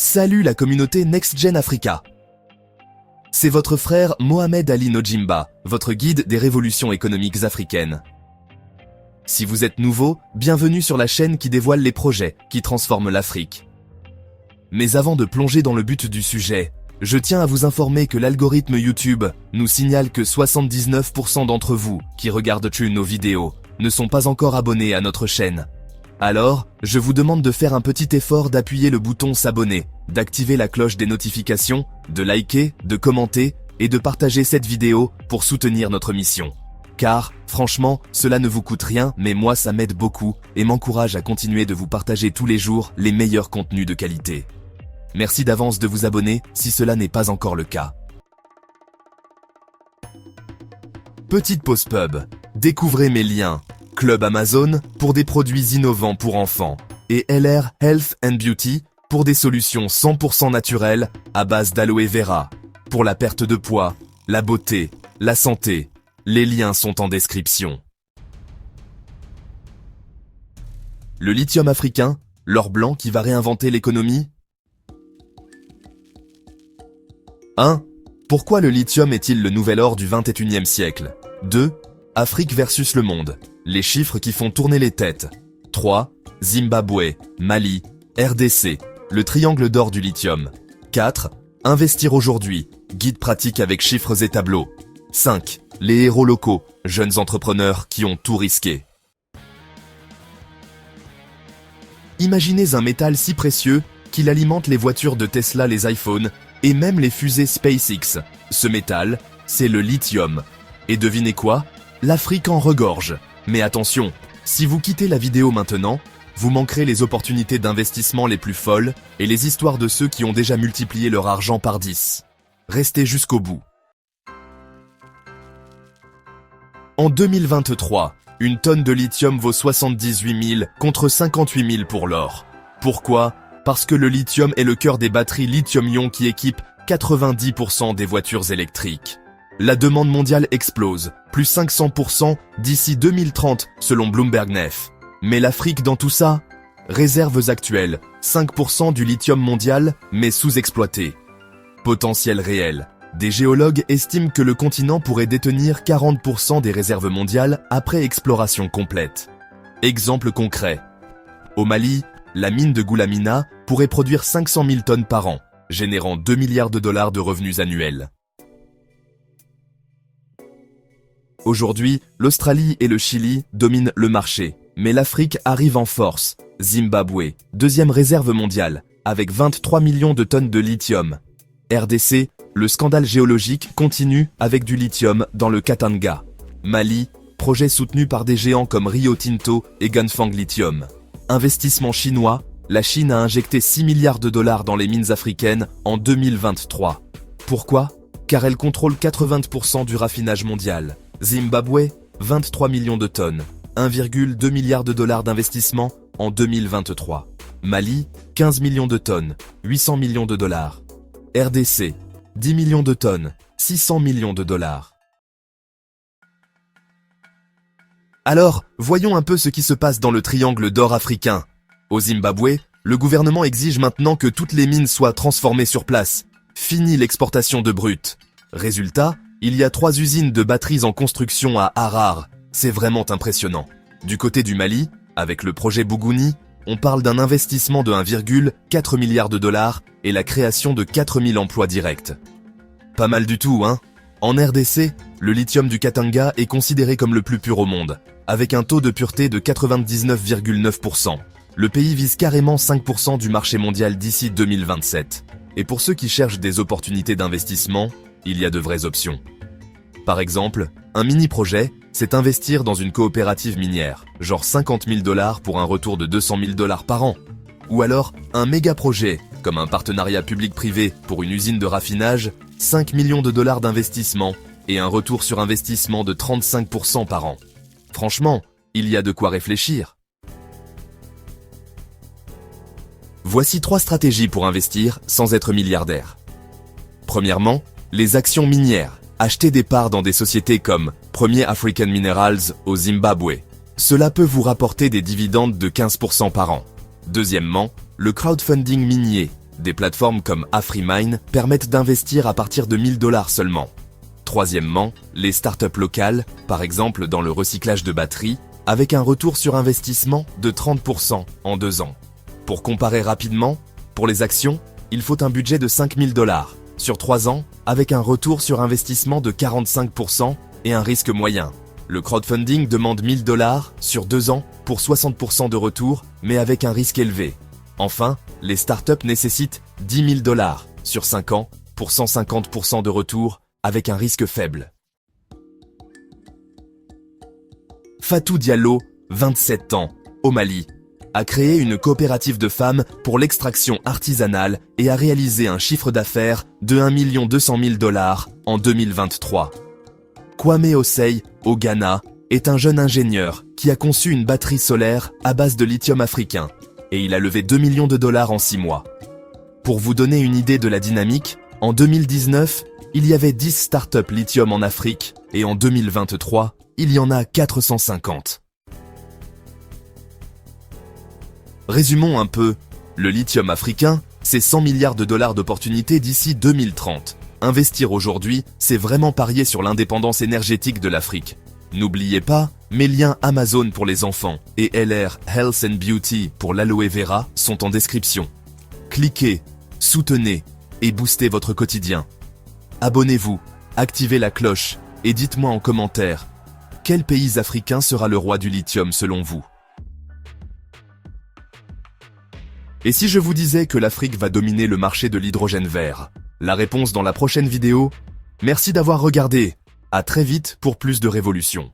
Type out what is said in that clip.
Salut la communauté NextGen Africa. C'est votre frère Mohamed Ali Nojimba, votre guide des révolutions économiques africaines. Si vous êtes nouveau, bienvenue sur la chaîne qui dévoile les projets qui transforment l'Afrique. Mais avant de plonger dans le but du sujet, je tiens à vous informer que l'algorithme YouTube nous signale que 79% d'entre vous qui regardent nos vidéos ne sont pas encore abonnés à notre chaîne. Alors, je vous demande de faire un petit effort d'appuyer le bouton s'abonner, d'activer la cloche des notifications, de liker, de commenter et de partager cette vidéo pour soutenir notre mission. Car, franchement, cela ne vous coûte rien, mais moi ça m'aide beaucoup et m'encourage à continuer de vous partager tous les jours les meilleurs contenus de qualité. Merci d'avance de vous abonner si cela n'est pas encore le cas. Petite pause pub. Découvrez mes liens. Club Amazon pour des produits innovants pour enfants et LR Health and Beauty pour des solutions 100% naturelles à base d'aloe vera. Pour la perte de poids, la beauté, la santé, les liens sont en description. Le lithium africain, l'or blanc qui va réinventer l'économie. 1. Pourquoi le lithium est-il le nouvel or du 21e siècle? 2. Afrique versus le monde. Les chiffres qui font tourner les têtes. 3. Zimbabwe, Mali, RDC, le triangle d'or du lithium. 4. Investir aujourd'hui, guide pratique avec chiffres et tableaux. 5. Les héros locaux, jeunes entrepreneurs qui ont tout risqué. Imaginez un métal si précieux qu'il alimente les voitures de Tesla, les iPhones et même les fusées SpaceX. Ce métal, c'est le lithium. Et devinez quoi? L'Afrique en regorge. Mais attention, si vous quittez la vidéo maintenant, vous manquerez les opportunités d'investissement les plus folles et les histoires de ceux qui ont déjà multiplié leur argent par 10. Restez jusqu'au bout. En 2023, une tonne de lithium vaut 78 000 contre 58 000 pour l'or. Pourquoi? Parce que le lithium est le cœur des batteries lithium-ion qui équipent 90% des voitures électriques. La demande mondiale explose, plus 500% d'ici 2030 selon Bloomberg Nef. Mais l'Afrique dans tout ça? Réserves actuelles, 5% du lithium mondial, mais sous-exploité. Potentiel réel. Des géologues estiment que le continent pourrait détenir 40% des réserves mondiales après exploration complète. Exemple concret. Au Mali, la mine de Goulamina pourrait produire 500 000 tonnes par an, générant 2 milliards de dollars de revenus annuels. Aujourd'hui, l'Australie et le Chili dominent le marché, mais l'Afrique arrive en force. Zimbabwe, deuxième réserve mondiale, avec 23 millions de tonnes de lithium. RDC, le scandale géologique continue avec du lithium dans le Katanga. Mali, projet soutenu par des géants comme Rio Tinto et Ganfeng Lithium. Investissement chinois, la Chine a injecté 6 milliards de dollars dans les mines africaines en 2023. Pourquoi? Car elle contrôle 80% du raffinage mondial. Zimbabwe, 23 millions de tonnes, 1,2 milliard de dollars d'investissement en 2023. Mali, 15 millions de tonnes, 800 millions de dollars. RDC, 10 millions de tonnes, 600 millions de dollars. Alors, voyons un peu ce qui se passe dans le triangle d'or africain. Au Zimbabwe, le gouvernement exige maintenant que toutes les mines soient transformées sur place. Fini l'exportation de brut. Résultat, il y a 3 usines de batteries en construction à Harar. C'est vraiment impressionnant. Du côté du Mali, avec le projet Bougouni, on parle d'un investissement de 1,4 milliard de dollars et la création de 4000 emplois directs. Pas mal du tout, hein? En RDC, le lithium du Katanga est considéré comme le plus pur au monde, avec un taux de pureté de 99,9%. Le pays vise carrément 5% du marché mondial d'ici 2027. Et pour ceux qui cherchent des opportunités d'investissement, il y a de vraies options. Par exemple, un mini-projet, c'est investir dans une coopérative minière, genre 50 000 dollars pour un retour de 200 000 dollars par an. Ou alors, un méga-projet, comme un partenariat public-privé pour une usine de raffinage, 5 millions de dollars d'investissement et un retour sur investissement de 35% par an. Franchement, il y a de quoi réfléchir. Voici 3 stratégies pour investir sans être milliardaire. Premièrement, les actions minières. Achetez des parts dans des sociétés comme Premier African Minerals au Zimbabwe. Cela peut vous rapporter des dividendes de 15% par an. Deuxièmement, le crowdfunding minier. Des plateformes comme AfriMine permettent d'investir à partir de 1000 $ seulement. Troisièmement, les startups locales, par exemple dans le recyclage de batteries, avec un retour sur investissement de 30% en 2 ans. Pour comparer rapidement, pour les actions, il faut un budget de 5000 $ sur 3 ans, avec un retour sur investissement de 45% et un risque moyen. Le crowdfunding demande 1000 $ sur 2 ans pour 60% de retour, mais avec un risque élevé. Enfin, les startups nécessitent 10 000 $ sur 5 ans pour 150% de retour, avec un risque faible. Fatou Diallo, 27 ans, au Mali, a créé une coopérative de femmes pour l'extraction artisanale et a réalisé un chiffre d'affaires de 1 200 000 $ en 2023. Kwame Osei, au Ghana, est un jeune ingénieur qui a conçu une batterie solaire à base de lithium africain et il a levé 2 millions de $ en 6 mois. Pour vous donner une idée de la dynamique, en 2019, il y avait 10 startups lithium en Afrique et en 2023, il y en a 450. Résumons un peu, le lithium africain, c'est 100 milliards de $ d'opportunités d'ici 2030. Investir aujourd'hui, c'est vraiment parier sur l'indépendance énergétique de l'Afrique. N'oubliez pas, mes liens Amazon pour les enfants et LR Health and Beauty pour l'aloe vera sont en description. Cliquez, soutenez et boostez votre quotidien. Abonnez-vous, activez la cloche et dites-moi en commentaire, quel pays africain sera le roi du lithium selon vous? Et si je vous disais que l'Afrique va dominer le marché de l'hydrogène vert? La réponse dans la prochaine vidéo. Merci d'avoir regardé. À très vite pour plus de révolution.